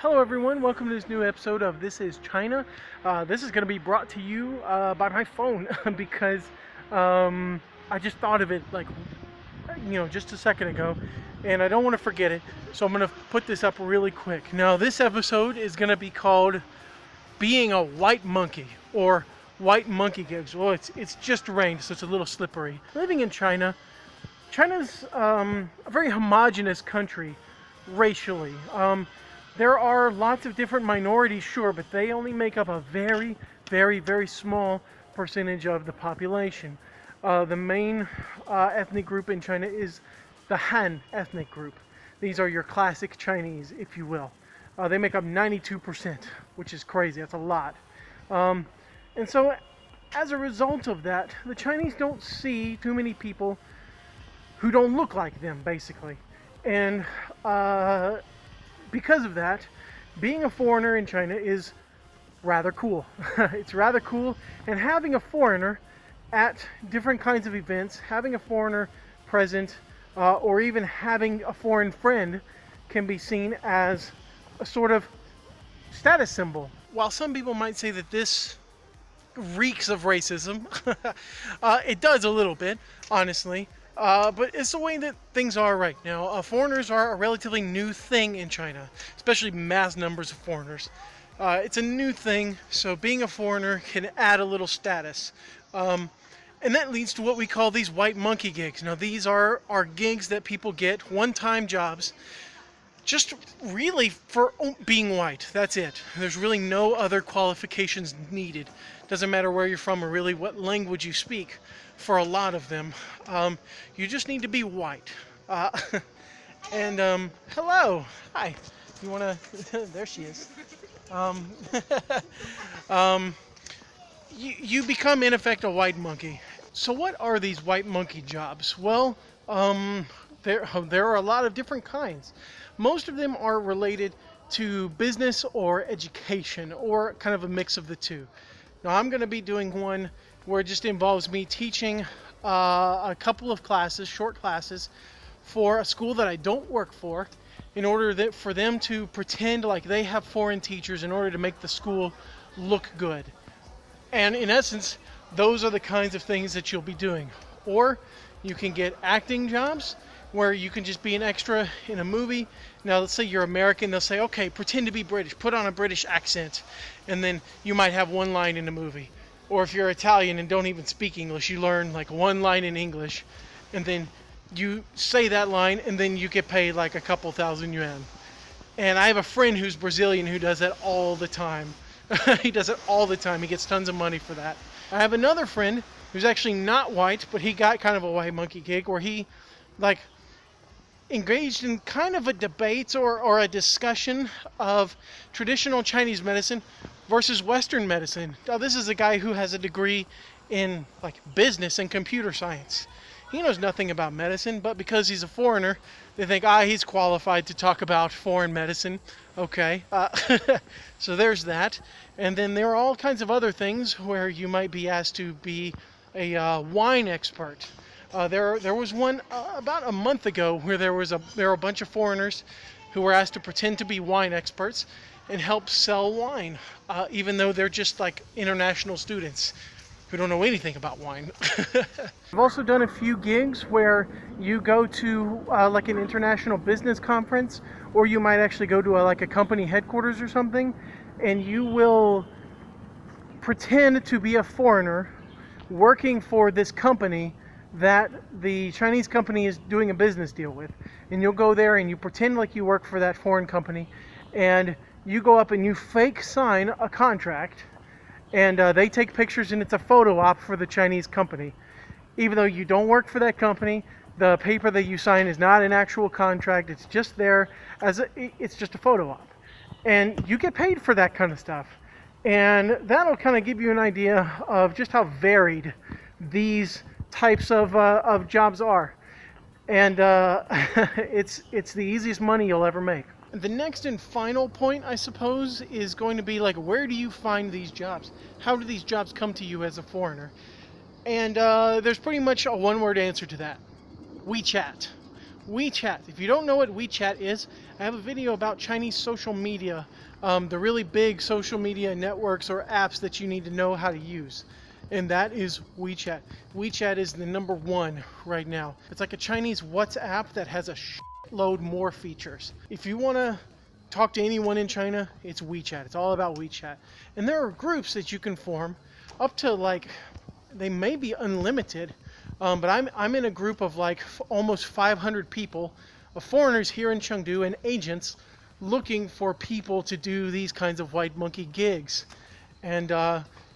Hello everyone, welcome to this new episode of This is China. This is going to be brought to you by my phone because I just thought of it just a second ago and I don't want to forget it, so I'm going to put this up really quick. Now this episode is going to be called Being a White Monkey or White Monkey Gigs. Well, it's just rained, so it's a little slippery. Living in China's a very homogenous country racially. There are lots of different minorities, sure, but they only make up a very, very, very small percentage of the population. The main ethnic group in China is the Han ethnic group. These are your classic Chinese, if you will. They make up 92%, which is crazy. That's a lot. And so, as a result of that, the Chinese don't see too many people who don't look like them, basically. And because of that, being a foreigner in China is rather cool. It's rather cool, and having a foreigner at different kinds of events, having a foreigner present, or even having a foreign friend can be seen as a sort of status symbol. While some people might say that this reeks of racism, it does a little bit, honestly. But it's the way that things are right now. Foreigners are a relatively new thing in China, especially mass numbers of foreigners. It's a new thing, so being a foreigner can add a little status. And that leads to what we call these white monkey gigs. Now these are gigs that people get, one-time jobs, just really for being white. That's it. There's really no other qualifications needed. Doesn't matter where you're from or really what language you speak. For a lot of them, you just need to be white. Hello, hi. You wanna? There she is. You become in effect a white monkey. So what are these white monkey jobs? Well, there are a lot of different kinds. Most of them are related to business or education, or kind of a mix of the two. Now I'm going to be doing one where it just involves me teaching a couple of classes, short classes, for a school that I don't work for, in order for them to pretend like they have foreign teachers in order to make the school look good. And in essence, those are the kinds of things that you'll be doing. Or you can get acting jobs, where you can just be an extra in a movie. Now let's say you're American, they'll say, okay, pretend to be British, put on a British accent, and then you might have one line in the movie. Or if you're Italian and don't even speak English, you learn like one line in English, and then you say that line, and then you get paid like a couple thousand yuan. And I have a friend who's Brazilian who does that all the time. He does it all the time. He gets tons of money for that. I have another friend who's actually not white, but he got kind of a white monkey gig where he engaged in kind of a debate or a discussion of traditional Chinese medicine versus Western medicine. Now this is a guy who has a degree in business and computer science. He knows nothing about medicine, but because he's a foreigner, they think, he's qualified to talk about foreign medicine. Okay, so there's that. And then there are all kinds of other things where you might be asked to be a wine expert. There was one about a month ago where there were a bunch of foreigners who were asked to pretend to be wine experts and help sell wine, even though they're just like international students who don't know anything about wine. I've also done a few gigs where you go to like an international business conference, or you might actually go to a company headquarters or something, and you will pretend to be a foreigner working for this company that the Chinese company is doing a business deal with. And you'll go there and you pretend like you work for that foreign company, and you go up and you fake sign a contract, and they take pictures and it's a photo op for the Chinese company. Even though you don't work for that company, the paper that you sign is not an actual contract. It's just there it's just a photo op. And you get paid for that kind of stuff. And that'll kind of give you an idea of just how varied these types of jobs are. And it's the easiest money you'll ever make. The next and final point, I suppose, is going to be where do you find these jobs? How do these jobs come to you as a foreigner? And there's pretty much a one-word answer to that. WeChat. WeChat. If you don't know what WeChat is, I have a video about Chinese social media, the really big social media networks or apps that you need to know how to use. And that is WeChat. WeChat is the #1 right now. It's like a Chinese WhatsApp that has a shitload more features. If you want to talk to anyone in China, it's WeChat. It's all about WeChat. And there are groups that you can form up to, like, they may be unlimited, but I'm in a group of like almost 500 people, of foreigners here in Chengdu and agents looking for people to do these kinds of white monkey gigs. And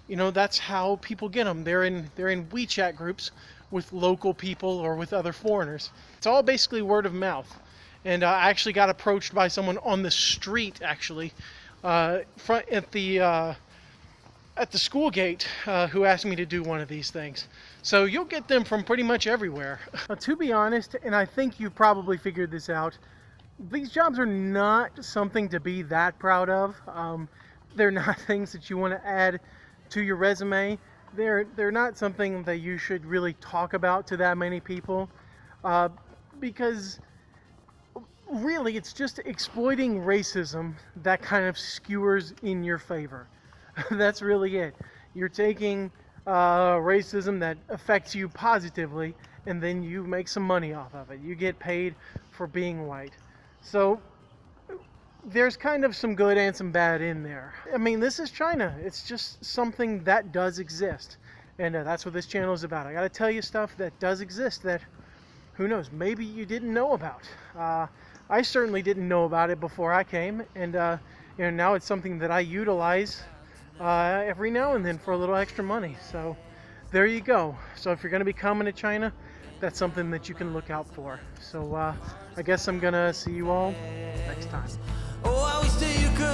you know, that's how people get them. They're in WeChat groups with local people or with other foreigners. It's all basically word of mouth. And I actually got approached by someone on the street, actually, front at the school gate, who asked me to do one of these things. So you'll get them from pretty much everywhere. To be honest, and I think you probably figured this out, these jobs are not something to be that proud of. They're not things that you want to add to your resume. They're not something that you should really talk about to that many people, because really it's just exploiting racism that kind of skewers in your favor. That's really it. You're taking racism that affects you positively, and then you make some money off of it. You get paid for being white. So there's kind of some good and some bad in there. I mean, this is China. It's just something that does exist. And that's what this channel is about. I gotta tell you stuff that does exist that, who knows, maybe you didn't know about. I certainly didn't know about it before I came, and you know, now it's something that I utilize every now and then for a little extra money. So there you go. So if you're going to be coming to China, that's something that you can look out for. So I guess I'm gonna see you all next time. Oh, I wish that you could